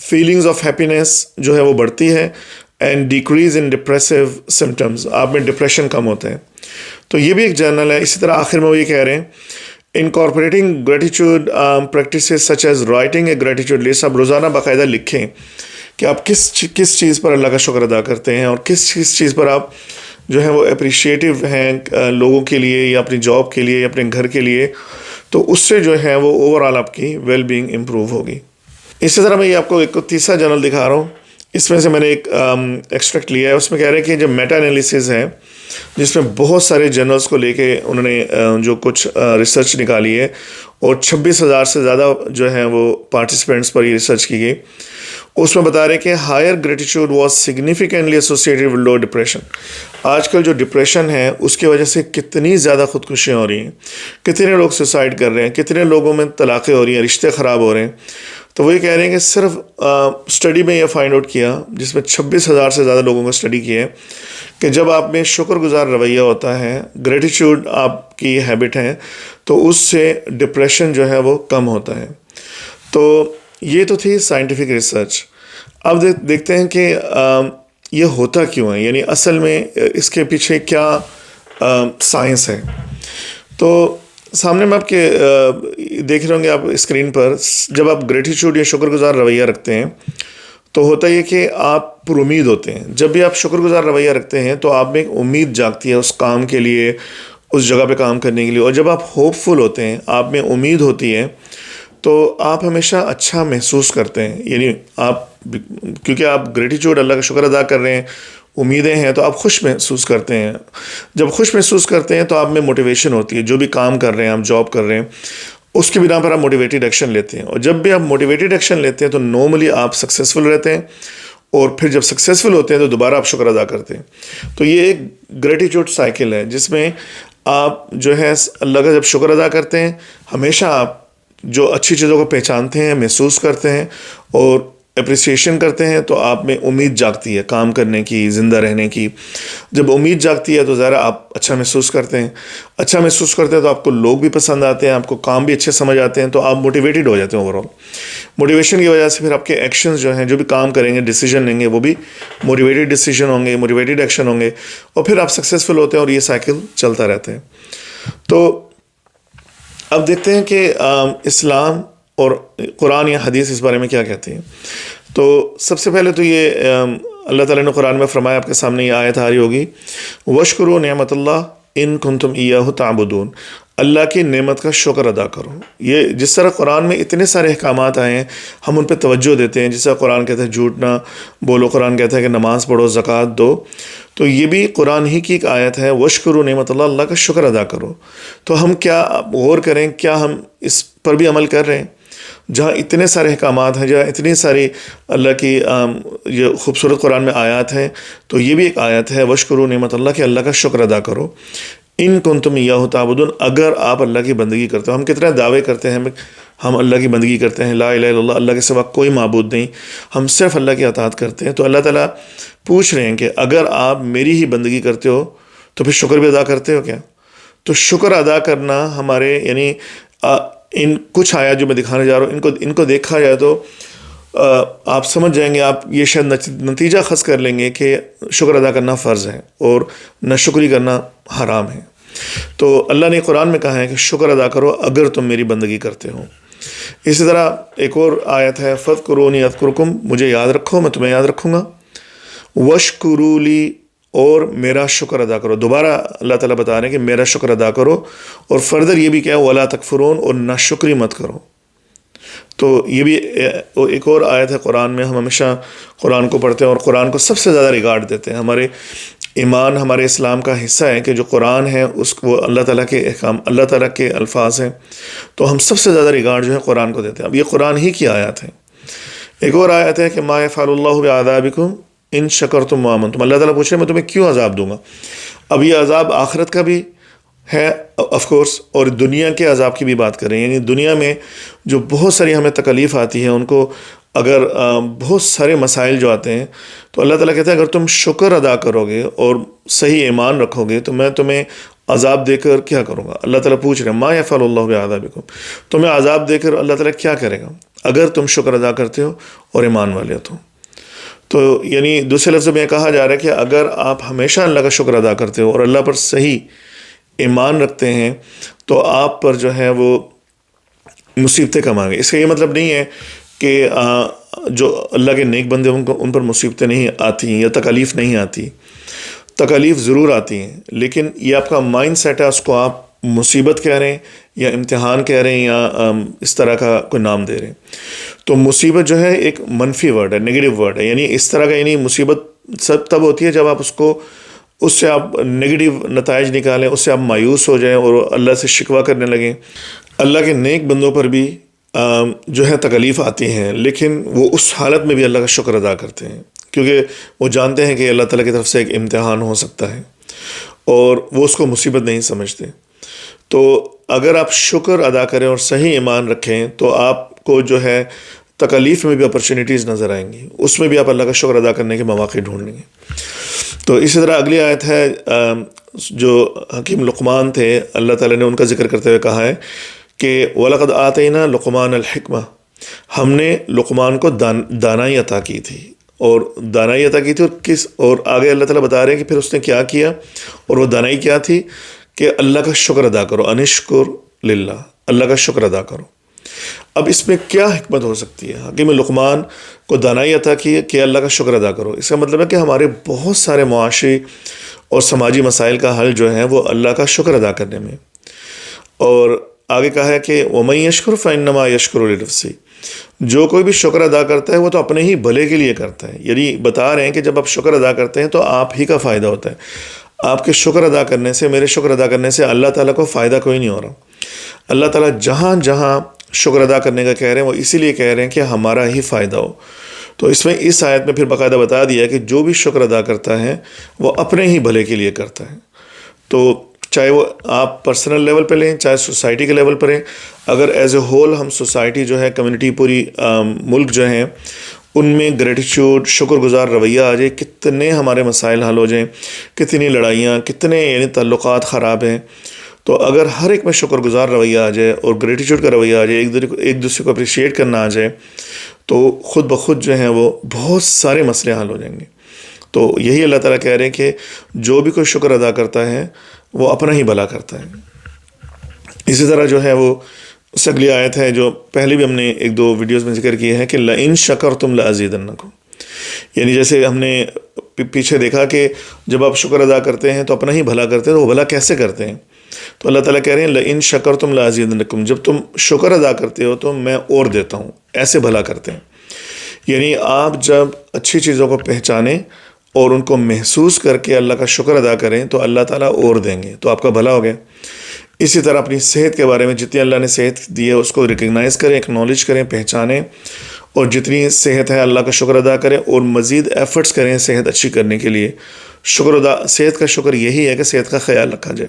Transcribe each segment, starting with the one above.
Feelings of happiness جو ہے وہ بڑھتی ہے، and decrease in depressive symptoms, آپ میں ڈپریشن کم ہوتے ہیں. تو یہ بھی ایک جرنل ہے. اسی طرح آخر میں وہ یہ کہہ رہے ہیں incorporating gratitude practices such as writing a gratitude list. آپ روزانہ باقاعدہ لکھیں کہ آپ کس چیز پر اللہ کا شکر ادا کرتے ہیں، اور کس چیز پر آپ جو ہے وہ اپریشیٹو ہیں لوگوں کے لیے یا اپنی جاب کے لیے یا اپنے گھر کے لیے. تو اس سے جو ہے وہ اوور آل آپ کی ویل بینگ امپروو ہوگی. اسی طرح میں یہ آپ کو ایک تیسرا جرنل دکھا رہا ہوں. اس میں سے میں نے ایک ایکسٹریکٹ لیا ہے. اس میں کہہ رہے ہیں کہ جو میٹا انالیسز ہے جس میں بہت سارے جرنلز کو لے کے انہوں نے جو کچھ ریسرچ نکالی ہے، اور 26,000 سے زیادہ جو ہے وہ پارٹیسپینٹس پر یہ ریسرچ کی گئی. اس میں بتا رہے کہ higher gratitude was significantly associated with low depression. آج کل جو ڈپریشن ہے اس کی وجہ سے کتنی زیادہ خودکشیاں ہو رہی ہیں، کتنے لوگ سوسائڈ کر رہے ہیں، کتنے لوگوں میں طلاقیں ہو رہی ہیں، رشتے خراب ہو رہے ہیں. تو وہ یہ کہہ رہے ہیں کہ صرف اسٹڈی میں یہ فائنڈ آؤٹ کیا، جس میں 26,000 سے زیادہ لوگوں کو اسٹڈی کی ہے، کہ جب آپ میں شکر گزار رویہ ہوتا ہے، گریٹیٹیوڈ آپ کی ہیبٹ ہے، تو اس سے ڈپریشن جو ہے وہ کم ہوتا ہے. تو یہ تو تھی سائنٹیفک ریسرچ. اب دیکھتے ہیں کہ یہ ہوتا کیوں ہے، یعنی اصل میں اس کے پیچھے کیا سائنس ہے. تو سامنے میں آپ کے دیکھ رہے ہوں گے آپ اسکرین پر، جب آپ گریٹیٹیوڈ یا شکر گزار رویہ رکھتے ہیں تو ہوتا یہ کہ آپ پر امید ہوتے ہیں. جب بھی آپ شکر گزار رویہ رکھتے ہیں تو آپ میں ایک امید جاگتی ہے اس کام کے لیے، اس جگہ پہ کام کرنے کے لیے. اور جب آپ ہوپ فل ہوتے ہیں، آپ میں امید ہوتی ہے، تو آپ ہمیشہ اچھا محسوس کرتے ہیں. یعنی آپ کیونکہ آپ گریٹیٹیوڈ اللہ کا شکر ادا کر رہے ہیں، امیدیں ہیں، تو آپ خوش محسوس کرتے ہیں. جب خوش محسوس کرتے ہیں تو آپ میں موٹیویشن ہوتی ہے. جو بھی کام کر رہے ہیں، آپ جاب کر رہے ہیں، اس کی بنا پر آپ موٹیویٹیڈ ایکشن لیتے ہیں. اور جب بھی آپ موٹیویٹیڈ ایکشن لیتے ہیں تو نارملی آپ سکسیزفل رہتے ہیں، اور پھر جب سکسیزفل ہوتے ہیں تو دوبارہ آپ شکر ادا کرتے ہیں. تو یہ ایک گریٹیٹیوڈ سائیکل ہے جس میں آپ جو ہے اللہ کا جب شکر ادا کرتے ہیں، ہمیشہ آپ جو اچھی چیزوں کو پہچانتے ہیں، محسوس کرتے ہیں اور اپریسیشن کرتے ہیں، تو آپ میں امید جاگتی ہے کام کرنے کی، زندہ رہنے کی. جب امید جاگتی ہے تو ظاہر آپ اچھا محسوس کرتے ہیں. اچھا محسوس کرتے ہیں تو آپ کو لوگ بھی پسند آتے ہیں، آپ کو کام بھی اچھے سمجھ آتے ہیں، تو آپ موٹیویٹیڈ ہو جاتے ہیں. اوور آل موٹیویشن کی وجہ سے پھر آپ کے ایکشنز جو ہیں، جو بھی کام کریں گے، ڈیسیجن لیں گے، وہ بھی موٹیویٹیڈ ڈیسیجن ہوں گے، موٹیویٹیڈ ایکشن ہوں گے، اور پھر آپ سکسیزفل ہوتے ہیں، اور یہ سائیکل چلتا رہتا ہے. تو اب دیکھتے ہیں کہ اسلام اور قرآن یا حدیث اس بارے میں کیا کہتے ہیں. تو سب سے پہلے تو یہ اللہ تعالیٰ نے قرآن میں فرمایا، آپ کے سامنے یہ آیت آ رہی ہوگی، وَاشْكُرُوا نِعْمَتَ اللَّهِ إِن كُنتُمْ إِيَّاهُ تَعْبُدُونَ. اللہ کی نعمت کا شکر ادا کرو. یہ جس طرح قرآن میں اتنے سارے احکامات آئے ہیں، ہم ان پہ توجہ دیتے ہیں. جس طرح قرآن کہتا ہے جھوٹ نہ بولو، قرآن کہتا ہے کہ نماز پڑھو، زکوٰۃ دو. تو یہ بھی قرآن ہی کی ایک آیت ہے، وَاشْكُرُوا نِعْمَتَ اللَّهِ، اللہ کا شکر ادا کرو. تو ہم کیا غور کریں، کیا ہم اس پر بھی عمل کر رہے ہیں؟ جہاں اتنے سارے احکامات ہیں، جہاں اتنی ساری اللہ کی یہ خوبصورت قرآن میں آیات ہیں، تو یہ بھی ایک آیت ہے، وَاشْكُرُوا نِعْمَتَ اللَّهِ، کہ اللہ کا شکر ادا کرو. ان کنتم ایاہ تعبدون، اگر آپ اللہ کی بندگی کرتے ہو. ہم کتنے دعوے کرتے ہیں، ہم اللہ کی بندگی کرتے ہیں، لا الہ الا اللہ، اللہ کے سوا کوئی معبود نہیں، ہم صرف اللہ کی اطاعت کرتے ہیں. تو اللہ تعالیٰ پوچھ رہے ہیں کہ اگر آپ میری ہی بندگی کرتے ہو تو پھر شکر بھی ادا کرتے ہو کیا؟ تو شکر ادا کرنا ہمارے، یعنی ان کچھ آیات جو میں دکھانے جا رہا ہوں، ان کو دیکھا جائے تو آپ سمجھ جائیں گے، آپ یہ شاید نتیجہ خاص کر لیں گے کہ شکر ادا کرنا فرض ہے اور ناشکری کرنا حرام ہے. تو اللہ نے قرآن میں کہا ہے کہ شکر ادا کرو اگر تم میری بندگی کرتے ہو. اسی طرح ایک اور آیت ہے، فَاذْكُرُونِی أَذْكُرْكُمْ، مجھے یاد رکھو میں تمہیں یاد رکھوں گا. وَاشْكُرُوا لِی، اور میرا شکر ادا کرو. دوبارہ اللہ تعالیٰ بتا رہے ہیں کہ میرا شکر ادا کرو، اور فردر یہ بھی کیا ہے، وَلَا تَکْفُرُونَ، اور ناشکری مت کرو. تو یہ بھی ایک اور آیت ہے قرآن میں. ہم ہمیشہ قرآن کو پڑھتے ہیں اور قرآن کو سب سے زیادہ ریگارڈ دیتے ہیں. ہمارے ایمان، ہمارے اسلام کا حصہ ہے کہ جو قرآن ہے اس کو اللہ تعالیٰ کے احکام، اللہ تعالیٰ کے الفاظ ہیں، تو ہم سب سے زیادہ ریگارڈ جو ہے قرآن کو دیتے ہیں. اب یہ قرآن ہی کی آیات ہیں. ایک اور آیت ہے کہ مَا يَفْعَلُ اللَّهُ بِعَذَابِكُمْ إِن شَكَرْتُمْ وَآمَنْتُمْ. اللہ تعالیٰ پوچھ رہے ہیں میں تمہیں کیوں عذاب دوں گا. اب یہ عذاب آخرت کا بھی ہے آف کورس، اور دنیا کے عذاب کی بھی بات کریں. یعنی دنیا میں جو بہت ساری ہمیں تکلیف آتی ہے، ان کو اگر بہت سارے مسائل جو آتے ہیں، تو اللہ تعالیٰ کہتا ہے اگر تم شکر ادا کرو گے اور صحیح ایمان رکھو گے تو میں تمہیں عذاب دے کر کیا کروں گا. اللہ تعالیٰ پوچھ رہے ہیں مَا يَفْعَلُ اللَّهُ بِعَذَابِكُمْ، تمہیں عذاب دے کر اللہ تعالیٰ کیا کرے گا. اگر تم شکر ادا کرتے ہو اور ایمان والے ہو تو یعنی دوسرے لفظ میں کہا جا رہا ہے کہ اگر آپ ہمیشہ اللہ کا شکر ادا کرتے ہو اور اللہ پر صحیح ایمان رکھتے ہیں تو آپ پر جو ہے وہ مصیبتیں کم آئیں گی. اس کا یہ مطلب نہیں ہے کہ جو اللہ کے نیک بندے ان پر مصیبتیں نہیں آتی یا تکالیف نہیں آتی. تکالیف ضرور آتی ہیں، لیکن یہ آپ کا مائنڈ سیٹ ہے، اس کو آپ مصیبت کہہ رہے ہیں یا امتحان کہہ رہے ہیں یا اس طرح کا کوئی نام دے رہے ہیں. تو مصیبت جو ہے ایک منفی ورڈ ہے، نیگیٹو ورڈ ہے. یعنی اس طرح کا، یعنی مصیبت سب تب ہوتی ہے جب آپ اس سے آپ نگیٹو نتائج نکالیں، اس سے آپ مایوس ہو جائیں اور اللہ سے شکوہ کرنے لگیں. اللہ کے نیک بندوں پر بھی جو ہے تکلیف آتی ہیں، لیکن وہ اس حالت میں بھی اللہ کا شکر ادا کرتے ہیں، کیونکہ وہ جانتے ہیں کہ اللہ تعالیٰ کی طرف سے ایک امتحان ہو سکتا ہے اور وہ اس کو مصیبت نہیں سمجھتے. تو اگر آپ شکر ادا کریں اور صحیح ایمان رکھیں تو آپ کو جو ہے تکلیف میں بھی اپرچونیٹیز نظر آئیں گی، اس میں بھی آپ اللہ کا شکر ادا کرنے کے مواقع ڈھونڈیں گے. تو اسی طرح اگلی آیت ہے جو حکیم لقمان تھے، اللہ تعالیٰ نے ان کا ذکر کرتے ہوئے کہا ہے کہ وَلَقَدْ آتَيْنَا لُقْمَانَ الْحِكْمَةَ، ہم نے لقمان کو دانائی عطا کی تھی. اور دانائی عطا کی تھی اور آگے اللہ تعالیٰ بتا رہے ہیں کہ پھر اس نے کیا کیا، اور وہ دانائی کیا تھی کہ اللہ کا شکر ادا کرو، انشکر للہ، اللہ کا شکر ادا کرو. اب اس میں کیا حکمت ہو سکتی ہے؟ حکیم لقمان کو دانائی عطا کی کہ اللہ کا شکر ادا کرو. اس کا مطلب ہے کہ ہمارے بہت سارے معاشی اور سماجی مسائل کا حل جو ہے وہ اللہ کا شکر ادا کرنے میں. اور آگے کہا ہے کہ وَمَن يَشْكُرْ فَإِنَّمَا يَشْكُرُ لِنَفْسِهِ، جو کوئی بھی شکر ادا کرتا ہے وہ تو اپنے ہی بھلے کے لیے کرتا ہے. یعنی بتا رہے ہیں کہ جب آپ شکر ادا کرتے ہیں تو آپ ہی کا فائدہ ہوتا ہے. آپ کے شکر ادا کرنے سے، میرے شکر ادا کرنے سے اللہ تعالیٰ کو فائدہ کوئی نہیں ہو رہا. اللہ تعالیٰ جہاں جہاں شکر ادا کرنے کا کہہ رہے ہیں وہ اسی لیے کہہ رہے ہیں کہ ہمارا ہی فائدہ ہو. تو اس آیت میں پھر باقاعدہ بتا دیا کہ جو بھی شکر ادا کرتا ہے وہ اپنے ہی بھلے کے لیے کرتا ہے. تو چاہے وہ آپ پرسنل لیول پہ لیں، چاہے سوسائٹی کے لیول پر لیں. اگر ایز اے ہول ہم سوسائٹی جو ہے، کمیونٹی، پوری ملک جو ہیں، ان میں گریٹیچیوڈ، شکر گزار رویہ آ جائے، کتنے ہمارے مسائل حل ہو جائیں، کتنی لڑائیاں، کتنے یعنی تعلقات خراب ہیں. تو اگر ہر ایک میں شکر گزار رویہ آ جائے اور گریٹیچیوڈ کا رویہ آ جائے، ایک دوسرے کو اپریشیٹ کرنا آ جائے، تو خود بخود جو ہیں وہ بہت سارے مسئلے حل ہو جائیں گے. تو یہی اللہ تعالیٰ کہہ رہے ہیں کہ جو بھی کوئی شکر ادا کرتا ہے وہ اپنا ہی بھلا کرتا ہے. اسی طرح جو ہے وہ اس اگلی آیت ہے جو پہلے بھی ہم نے ایک دو ویڈیوز میں ذکر کیا ہے کہ لَإِن شَكَرْتُمْ لَأَزِيدَنَّكُمْ. یعنی جیسے ہم نے پیچھے دیکھا کہ جب آپ شکر ادا کرتے ہیں تو اپنا ہی بھلا کرتے ہیں، تو وہ بھلا کیسے کرتے ہیں؟ تو اللہ تعالیٰ کہہ رہے ہیں لَإِن شَكَرْتُمْ لَأَزِيدَنَّكُمْ، جب تم شکر ادا کرتے ہو تو میں اور دیتا ہوں. ایسے بھلا کرتے ہیں. یعنی آپ جب اچھی چیزوں کو پہچانیں اور ان کو محسوس کر کے اللہ کا شکر ادا کریں تو اللہ تعالیٰ اور دیں گے، تو آپ کا بھلا ہو گیا. اسی طرح اپنی صحت کے بارے میں، جتنی اللہ نے صحت دی ہے اس کو ریکگنائز کریں، ایکنالج کریں، پہچانیں، اور جتنی صحت ہے اللہ کا شکر ادا کریں اور مزید ایفرٹس کریں صحت اچھی کرنے کے لیے. صحت کا شکر یہی ہے کہ صحت کا خیال رکھا جائے،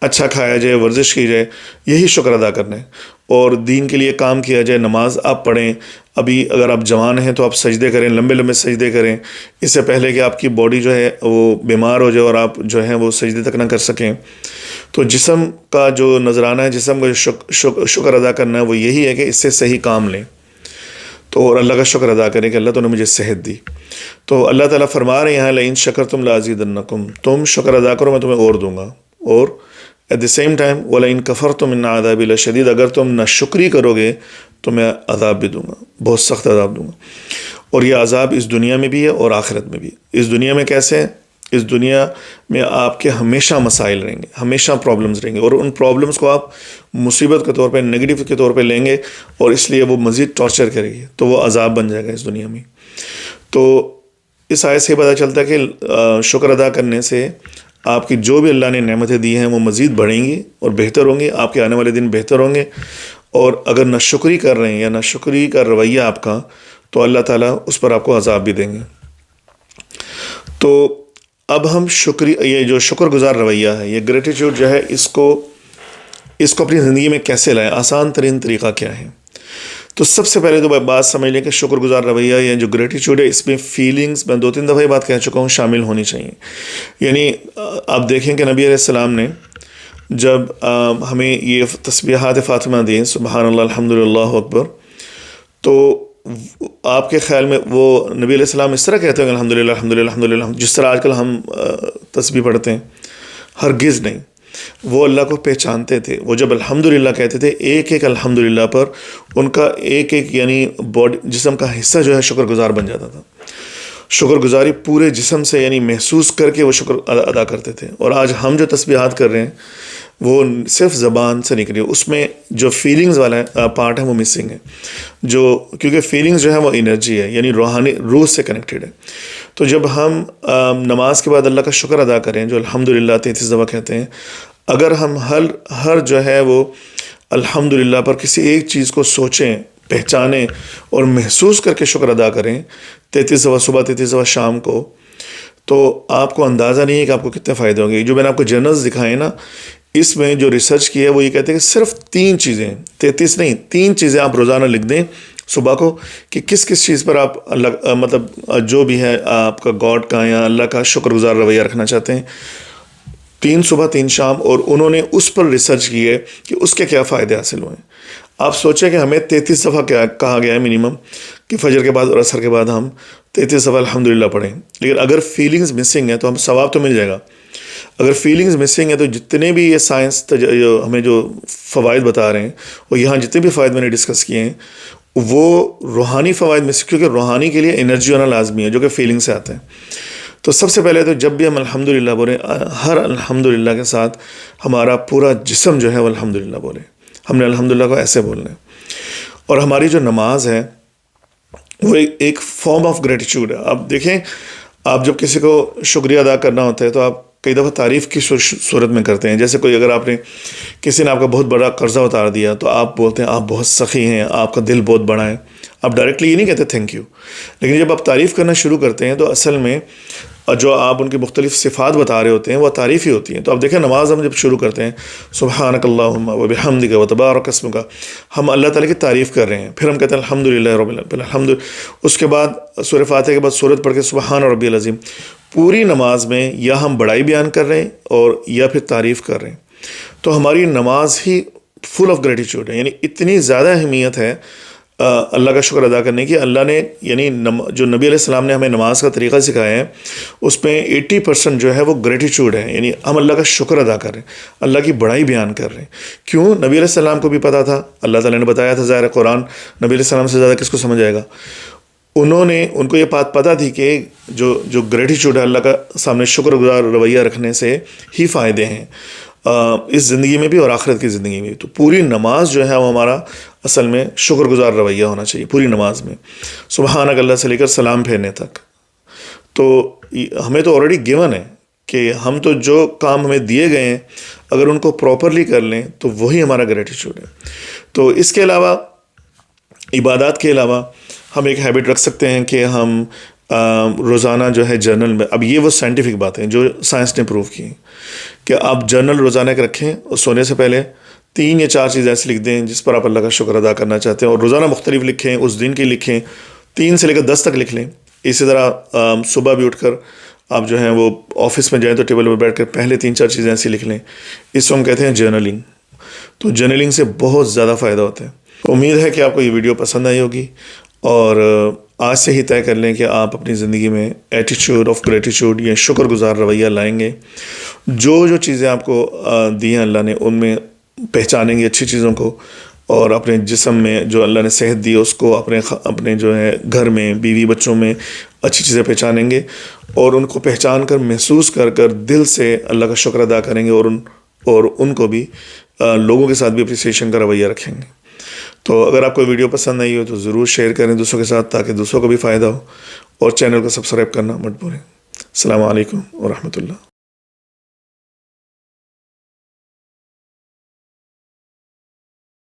اچھا کھایا جائے، ورزش کی جائے، یہی شکر ادا کرنا ہے. اور دین کے لیے کام کیا جائے، نماز آپ پڑھیں. ابھی اگر آپ جوان ہیں تو آپ سجدے کریں، لمبے لمبے سجدے کریں، اس سے پہلے کہ آپ کی باڈی جو ہے وہ بیمار ہو جائے اور آپ جو ہے وہ سجدے تک نہ کر سکیں. تو جسم کا جو نذرانہ ہے، جسم کا جو شکر ادا کرنا ہے وہ یہی ہے کہ اس سے صحیح کام لیں. تو اور اللہ کا شکر ادا کریں کہ اللہ تو نے مجھے صحت دی. تو اللہ تعالیٰ فرما رہے ہیں یہاں لَإِن شَكَرْتُمْ لَأَزِيدَنَّكُمْ، تم شکر ادا کرو میں تمہیں اور دوں گا. اور ایٹ دی سیم ٹائم وَلَئِن كَفَرْتُمْ إِنَّ عَذَابِي لَشَدِيدٌ، اگر تم ناشکری کرو گے تو میں عذاب بھی دوں گا، بہت سخت عذاب دوں گا. اور یہ عذاب اس دنیا میں بھی ہے اور آخرت میں بھی. اس دنیا میں کیسے ہے؟ اس دنیا میں آپ کے ہمیشہ مسائل رہیں گے، ہمیشہ پرابلمز رہیں گے، اور ان پرابلمز کو آپ مصیبت کے طور پہ، نگیٹو کے طور پہ لیں گے، اور اس لیے وہ مزید ٹارچر کرے گی، تو وہ عذاب بن جائے گا اس دنیا میں. تو اس آیت سے پتہ چلتا ہے کہ شکر ادا کرنے سے آپ کی جو بھی اللہ نے نعمتیں دی ہیں وہ مزید بڑھیں گی اور بہتر ہوں گی، آپ کے آنے والے دن بہتر ہوں گے. اور اگر ناشکری کر رہے ہیں یا ناشکری کا رویہ آپ کا، تو اللہ تعالیٰ اس پر آپ کو عذاب بھی دیں گے. تو اب ہم یہ جو شکر گزار رویہ ہے، یہ گریٹیچیوڈ جو ہے، اس کو اپنی زندگی میں کیسے لائیں؟ آسان ترین طریقہ کیا ہے؟ تو سب سے پہلے تو بات سمجھ لیں کہ شکر گزار رویہ یا جو گریٹیچیوڈ ہے، اس میں فیلنگز، میں 2-3 دفعہ یہ بات کہہ چکا ہوں، شامل ہونی چاہیے. یعنی آپ دیکھیں کہ نبی علیہ السلام نے جب ہمیں یہ تسبیحات فاطمہ دیں، سبحان اللہ، الحمدللہ، اللہ اکبر، تو آپ کے خیال میں وہ نبی علیہ السلام اس طرح کہتے ہیں الحمدللہ الحمدللہ الحمدللہ جس طرح آج کل ہم تسبیح پڑھتے ہیں؟ ہرگز نہیں. وہ اللہ کو پہچانتے تھے. وہ جب الحمدللہ کہتے تھے ایک ایک الحمدللہ پر ان کا ایک ایک یعنی باڈی جسم کا حصہ جو ہے شکر گزار بن جاتا تھا. شکر گزاری پورے جسم سے یعنی محسوس کر کے وہ شکر ادا کرتے تھے. اور آج ہم جو تسبیحات کر رہے ہیں وہ صرف زبان سے نکلی، اس میں جو فیلنگز والا پارٹ ہے وہ مسنگ ہے. جو کیونکہ فیلنگز جو ہے وہ انرجی ہے، یعنی روحانی روح سے کنیکٹڈ ہے. تو جب ہم نماز کے بعد اللہ کا شکر ادا کریں جو الحمدللہ 33 دفعہ کہتے ہیں، اگر ہم ہر جو ہے وہ الحمدللہ پر کسی ایک چیز کو سوچیں، پہچانیں اور محسوس کر کے شکر ادا کریں 33 دفعہ صبح 33 دفعہ شام کو، تو آپ کو اندازہ نہیں ہے کہ آپ کو کتنے فائدے ہوں گے. جو میں نے آپ کو جرنلز دکھائے نا، اس میں جو ریسرچ کی ہے وہ یہ کہتے ہیں کہ صرف 3 چیزیں، 33 نہیں، 3 چیزیں آپ روزانہ لکھ دیں صبح کو کہ کس چیز پر آپ اللہ مطلب جو بھی ہے آپ کا گاڈ کا یا اللہ کا شکر گزار رویہ رکھنا چاہتے ہیں. 3 صبح 3 شام، اور انہوں نے اس پر ریسرچ کی ہے کہ اس کے کیا فائدے حاصل ہوئے ہیں. آپ سوچیں کہ ہمیں 33 دفعہ کیا کہا گیا ہے منیمم کہ فجر کے بعد اور عصر کے بعد ہم 33 دفعہ الحمدللہ پڑھیں. لیکن اگر فیلنگز مسنگ ہے تو ہم ثواب تو مل جائے گا. اگر فیلنگز مسنگ ہے تو جتنے بھی یہ سائنس ہمیں جو فوائد بتا رہے ہیں، وہ یہاں جتنے بھی فوائد میں نے ڈسکس کیے ہیں وہ روحانی فوائد میں سے، کیونکہ روحانی کے لیے انرجی ہونا لازمی ہے جو کہ فیلنگ سے آتا ہے. تو سب سے پہلے تو جب بھی ہم الحمدللہ بولیں، ہر الحمدللہ کے ساتھ ہمارا پورا جسم جو ہے وہ الحمدللہ بولے. ہم نے الحمدللہ کو ایسے بولنا ہے. اور ہماری جو نماز ہے وہ ایک فارم آف گریٹیچیوڈ ہے. آپ دیکھیں، آپ جب کسی کو شکریہ ادا کرنا ہوتا ہے تو آپ کئی دفعہ تعریف کی صورت میں کرتے ہیں. جیسے کوئی اگر آپ نے کسی نے آپ کا بہت بڑا قرضہ اتار دیا تو آپ بولتے ہیں آپ بہت سخی ہیں، آپ کا دل بہت بڑا ہے. آپ ڈائریکٹلی یہ نہیں کہتے تھینک یو، لیکن جب آپ تعریف کرنا شروع کرتے ہیں تو اصل میں جو آپ ان کی مختلف صفات بتا رہے ہوتے ہیں وہ تعریف ہی ہوتی ہیں. تو آپ دیکھیں نماز ہم جب شروع کرتے ہیں سبحانک اللہم و بحمدک و تبارک اسمک، ہم اللہ تعالیٰ کی تعریف کر رہے ہیں. پھر ہم کہتے ہیں الحمدللہ رب العالمین الحمد. اس کے بعد سورہ فاتحہ کے بعد سورت پڑھ کے سبحان ربی العظیم. پوری نماز میں یا ہم بڑائی بیان کر رہے ہیں اور یا پھر تعریف کر رہے ہیں. تو ہماری نماز ہی فل آف گریٹیچیوڈ ہے. یعنی اتنی زیادہ اہمیت ہے اللہ کا شکر ادا کرنے کی. اللہ نے یعنی جو نبی علیہ السلام نے ہمیں نماز کا طریقہ سکھایا ہے اس میں 80% جو ہے وہ گریٹیچیوڈ ہے. یعنی ہم اللہ کا شکر ادا کر رہے ہیں، اللہ کی بڑائی بیان کر رہے ہیں. کیوں؟ نبی علیہ السلام کو بھی پتا تھا، اللہ تعالیٰ نے بتایا تھا. ظاہر قرآن نبی علیہ السلام سے زیادہ کس کو سمجھ آئے گا. ان کو یہ بات پتہ تھی کہ جو گریٹیچیوڈ ہے اللہ کا سامنے شکر گزار رویہ رکھنے سے ہی فائدے ہیں اس زندگی میں بھی اور آخرت کی زندگی میں بھی. تو پوری نماز جو ہے وہ ہمارا اصل میں شکر گزار رویہ ہونا چاہیے پوری نماز میں، سبحانک اللہ سے لے کر سلام پھیرنے تک. تو ہمیں تو آلریڈی گیون ہے کہ ہم تو جو کام ہمیں دیے گئے ہیں اگر ان کو پراپرلی کر لیں تو وہی ہمارا گریٹیچیوڈ ہے. تو اس کے علاوہ عبادات کے علاوہ ہم ایک ہیبٹ رکھ سکتے ہیں کہ ہم روزانہ جو ہے جرنل میں، اب یہ وہ سائنٹیفک باتیں جو سائنس نے پروو کی ہیں کہ آپ جرنل روزانہ کے رکھیں اور سونے سے پہلے 3 یا 4 چیزیں ایسی لکھ دیں جس پر آپ اللہ کا شکر ادا کرنا چاہتے ہیں، اور روزانہ مختلف لکھیں، اس دن کی لکھیں، 3 سے لے کر 10 تک لکھ لیں. اسی طرح صبح بھی اٹھ کر آپ جو ہیں وہ آفس میں جائیں تو ٹیبل پر بیٹھ کر پہلے 3-4 چیزیں ایسی لکھ لیں. اس کو ہم کہتے ہیں جرنلنگ. تو جرنلنگ سے بہت زیادہ فائدہ ہوتا ہے. امید ہے کہ آپ کو یہ ویڈیو پسند آئی ہوگی، اور آج سے ہی طے کر لیں کہ آپ اپنی زندگی میں ایٹیچیوڈ آف گریٹیچیوڈ یا شکر گزار رویہ لائیں گے. جو چیزیں آپ کو دی ہیں اللہ نے ان میں پہچانیں گے اچھی چیزوں کو، اور اپنے جسم میں جو اللہ نے صحت دی اس کو اپنے جو ہے گھر میں بیوی بچوں میں اچھی چیزیں پہچانیں گے، اور ان کو پہچان کر محسوس کر دل سے اللہ کا شکر ادا کریں گے، اور ان کو بھی لوگوں کے ساتھ بھی اپریسیشن کا رویہ رکھیں گے. تو اگر آپ کو ویڈیو پسند آئی ہو تو ضرور شیئر کریں دوسروں کے ساتھ تاکہ دوسروں کو بھی فائدہ ہو، اور چینل کو سبسکرائب کرنا مت بھولیں. السلام علیکم ورحمۃ اللہ.